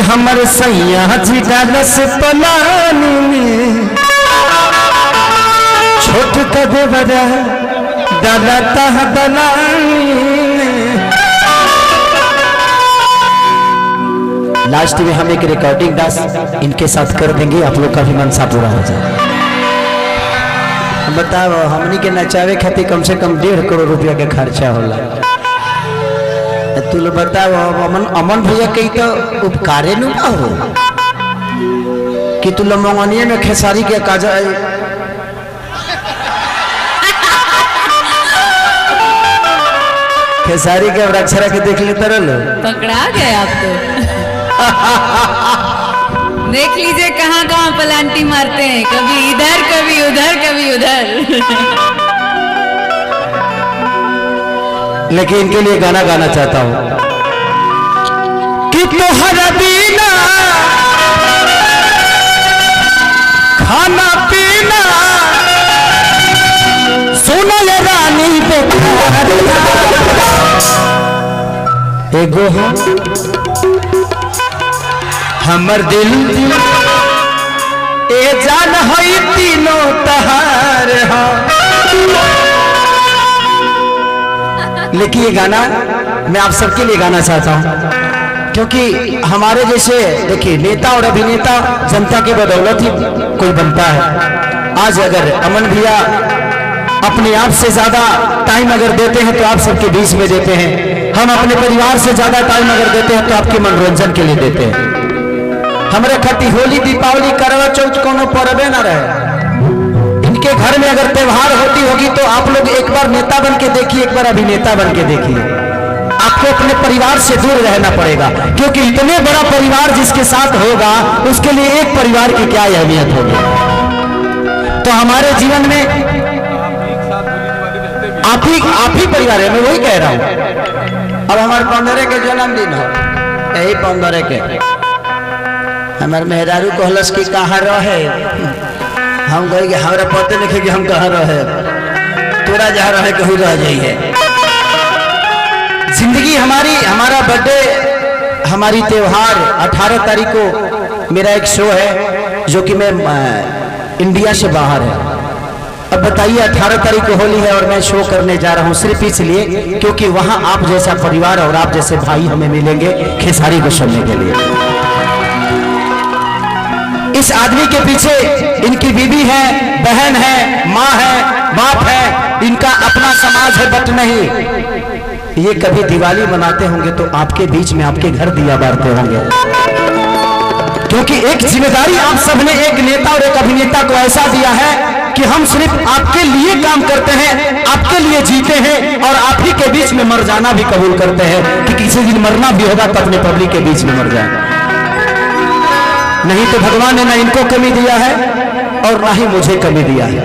हमर सैया जी डालस पलानी में छोट कदे बड़ा डालता दलानी में। लास्ट में हम एक रिकॉर्डिंग डांस इनके साथ कर देंगे, आप लोग का भी मनसा पूरा हो जाए। बताओ हमनी के नचावे खातिर कम से कम 1.5 करोड़ रुपया के खर्चा होला। तू लोग बताओ अमन भैया कही तो उपकारे नु हो कि तू लोग मंगनिया में खेसारी के काजा खेसारी के अक्षरा के देख लेते रहो, पकड़ा गए आप तो। देख लीजिए कहाँ कहाँ पलांटी मारते हैं, कभी इधर कभी उधर कभी उधर। लेकिन इनके लिए गाना गाना चाहता हूं कि तोहरा बिना खाना पीना सुनो ये रानी बेकार एगो हमर दिल ए जान हई तीनों तहार हो। लेकिन ये गाना मैं आप सबके लिए गाना चाहता हूं क्योंकि हमारे जैसे देखिए नेता और अभिनेता जनता के बदौलत ही कोई बनता है। आज अगर अमन भैया अपने आप से ज्यादा टाइम अगर देते हैं तो आप सबके बीच में देते हैं, हम अपने परिवार से ज्यादा टाइम अगर देते हैं तो आपके मनोरंजन के लिए देते हैं। हमारे खट्टी होली दीपावली करवा चौथ कोनो पर्वे ना रहे, इनके घर में अगर त्योहार होती होगी तो आप लोग एक बार नेता बन के देखिए, एक बार अभिनेता बन के देखिए, आपको अपने परिवार से दूर रहना पड़ेगा क्योंकि इतने बड़ा परिवार जिसके साथ होगा उसके लिए एक परिवार की क्या अहमियत होगी। तो हमारे जीवन में आप ही परिवार है, मैं वही कह रहा हूं। अब हमारे 15 के जन्मदिन हो, यही 15 के हमारे मेहरारू कहलस की कहाँ रहे, हम कहे हमारा पते नहीं कि हम कहाँ रहे, तोरा जहाँ रहे कहीं रह जाइए। जिंदगी हमारा बर्थडे हमारी त्योहार 18 तारीख को मेरा एक शो है जो कि मैं इंडिया से बाहर है। अब बताइए 18 तारीख को होली है और मैं शो करने जा रहा हूँ सिर्फ इसलिए क्योंकि वहां आप जैसा परिवार और आप जैसे भाई हमें मिलेंगे खेसारी को सुनने के लिए। इस आदमी के पीछे इनकी बीवी है, बहन है, माँ है, बाप है, इनका अपना समाज है, बट नहीं ये कभी दिवाली मनाते होंगे तो आपके बीच में आपके घर दिया बारते होंगे क्योंकि एक जिम्मेदारी आप सबने एक नेता और एक अभिनेता को ऐसा दिया है कि हम सिर्फ आपके लिए काम करते हैं, आपके लिए जीते हैं और आप ही के बीच में मर जाना भी कबूल करते हैं कि किसी दिन मरना भी होगा तो अपने पब्लिक के बीच में मर जाए। नहीं तो भगवान ने ना इनको कमी दिया है और ना ही मुझे कमी दिया है,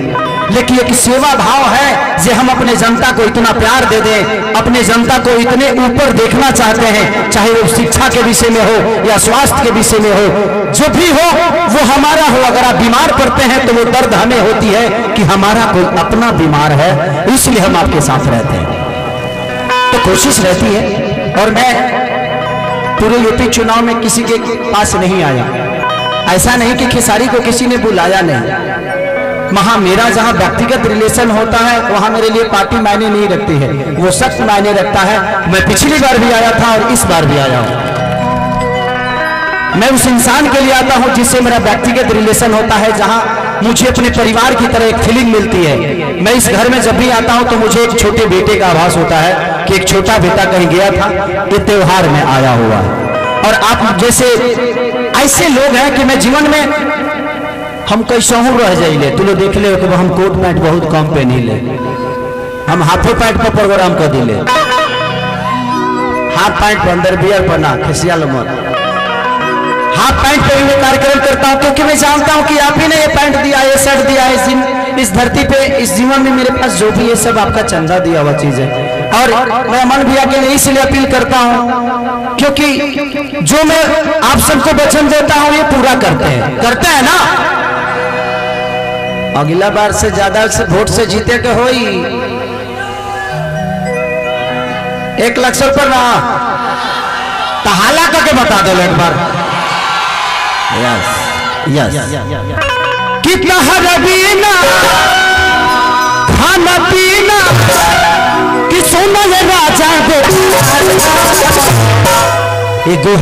लेकिन एक सेवा भाव है जो हम अपने जनता को इतना प्यार दे दें, अपने जनता को इतने ऊपर देखना चाहते हैं, चाहे वो शिक्षा के विषय में हो या स्वास्थ्य के विषय में हो, जो भी हो वो हमारा हो। अगर आप बीमार पड़ते हैं तो वो दर्द हमें होती है कि हमारा कोई अपना बीमार है, इसलिए हम आपके साथ रहते हैं। तो कोशिश रहती है और मैं पूरे यूपी चुनाव में किसी के पास नहीं आया, ऐसा नहीं कि खेसारी को किसी ने बुलाया नहीं, वहां मेरा जहां व्यक्तिगत रिलेशन होता है वहां मेरे लिए पार्टी मायने नहीं रखती है, वो सख्त मायने रखता है। मैं पिछली बार भी आया था और इस बार भी आया हूं। मैं उस इंसान के लिए आता हूं जिससे मेरा व्यक्तिगत रिलेशन होता है, जहां मुझे अपने परिवार की तरह एक फीलिंग मिलती है। मैं इस घर में जब भी आता हूं तो मुझे एक छोटे बेटे का आभास होता है कि एक छोटा बेटा कहीं गया था, ये त्योहार में आया हुआ है। और आप जैसे ऐसे लोग हैं कि मैं जीवन में हम कैसे रह जाइए, तू लोग देख ले कि हम कोट पैंट बहुत कम पहनी ले, हम हाफे पैंट पर प्रोग्राम कर दिले, हाफ पैंट पर अंदर बियर पहना खिसियाल मत, हाफ पैंट पे मैं कार्यक्रम करता हूँ क्योंकि मैं जानता हूँ कि आप ही ने ये पैंट दिया, ये शर्ट दिया, इस धरती पे इस जीवन में मेरे पास जो भी ये सब आपका चंदा दिया हुआ चीज है। और मैं अमन भैया के लिए इसलिए अपील करता हूँ क्योंकि जो मैं आप सबको वचन देता हूँ ये पूरा करते हैं ना। अगला बार से ज्यादा से वोट से जीते के होई 1 लाख पर ना तहाला करके बता दो एक बार। यस यस कितना हरबीना खाना पीना कि सोना ये राजा दे एगो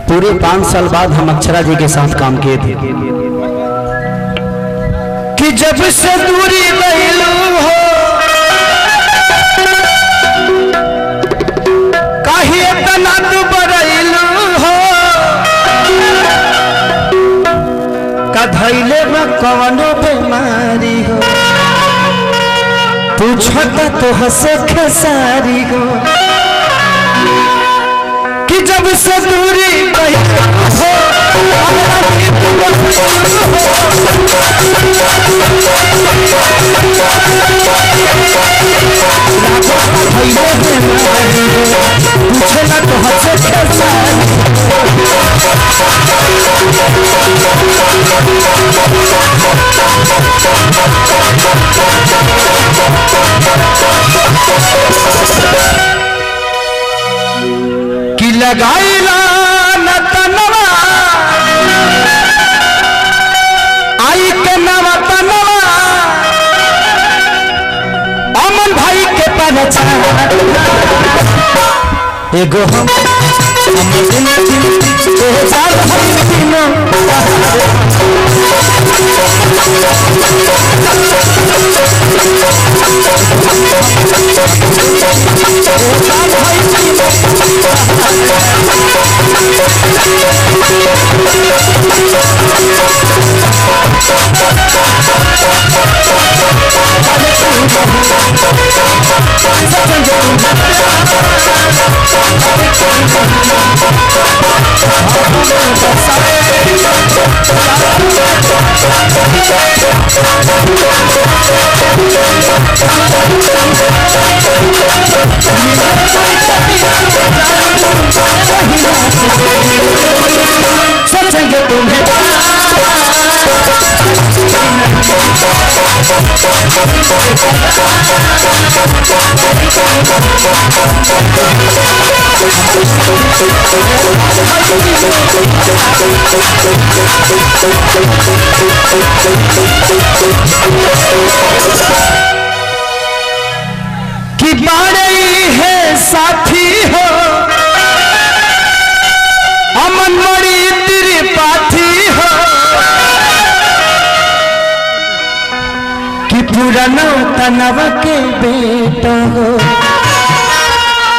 पूरे 5 साल बाद हम अक्षरा जी के साथ काम किए थे कि जब से दूरी गईलू हो काहे तना तू बरैलू हो कधैले में कवनो बीमारी हो पूछता तो हंसे खेसारी हो कि जब से दूरी गई हो पूछेगा तो हंसे खेसारी कि लगाईला न तनवा आई के नवा तनवा अमन भाई के परछा एगो हम सोचेंगे तुम्हें कि बारे है साथी हो अमन मड़ी तेरी पाथी हो कि पुराना तनवा के बेटा हो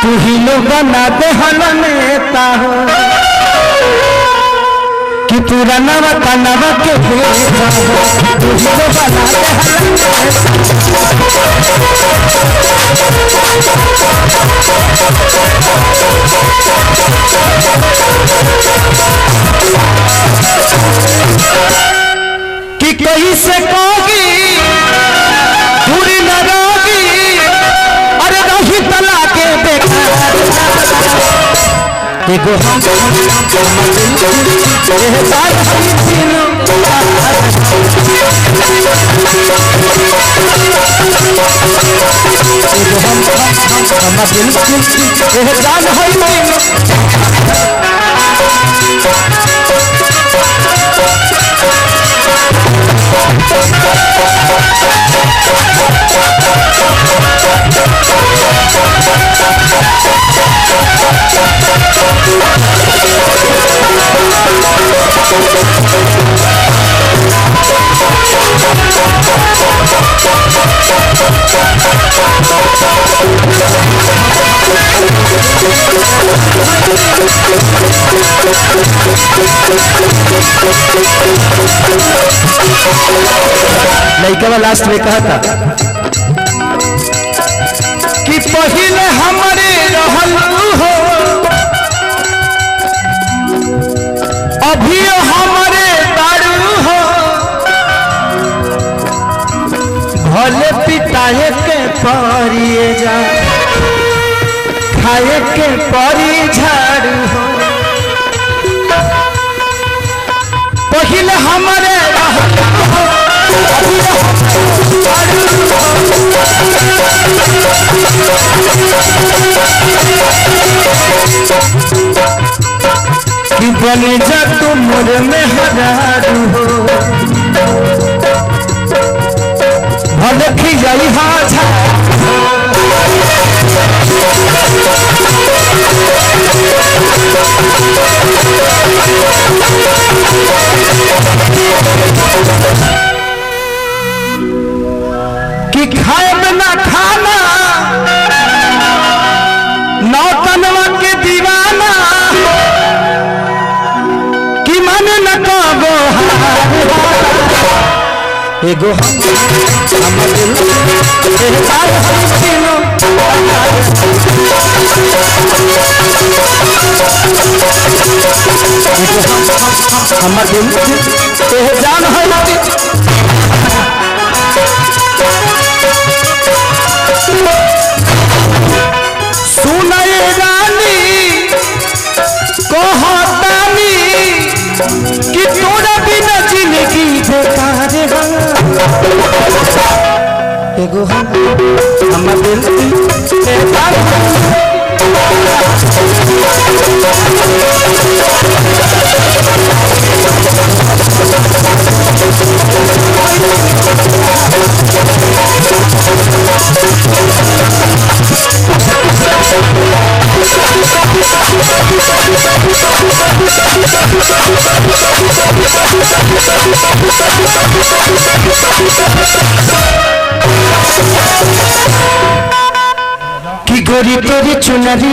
तू ही लो बना दे नेता हो कि पुराना तनवा के बेटा हो तू ही लो बना दे कि कहीं से कहोगी दूरी न रहोगी अरे रही तला के बेकार एगो हम जान है लड़का लास्ट में कहा था कि पहले हमारे रहल हो अभी हमारे दारू हो भले पिटाए के परिए जा खाए के परी झाड़ू हो पहले हमारे रहल हो कि बने जा तुम मोर में हजारू हो भले खिजाई हाजा कि खाए बिना खाना नौतनवा के दीवाना कि मन न कबो एगो हम दिल हमर दिल जान है सुनए रानी कहतानी कि तोरा बिना जिंदगी बेकार एगो हमर दिल कि गोरी तेरी चुनरी